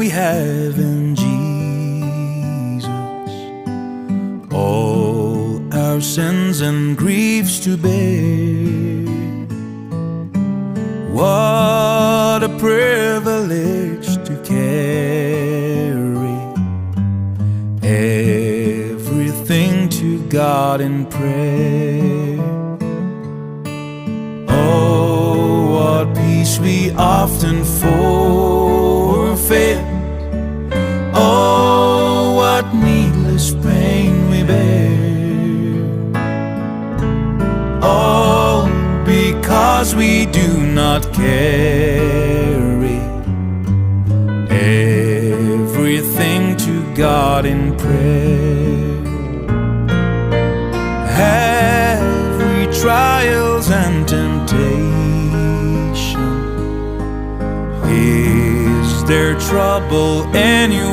we have in Jesus all our sins and griefs to bear. What a privilege to carry everything to God in prayer. Oh, what peace we often forfeit. Oh, what needless pain we bear. All because we do not carry everything to God in prayer. Have we trials and temptation? Is there trouble anywhere?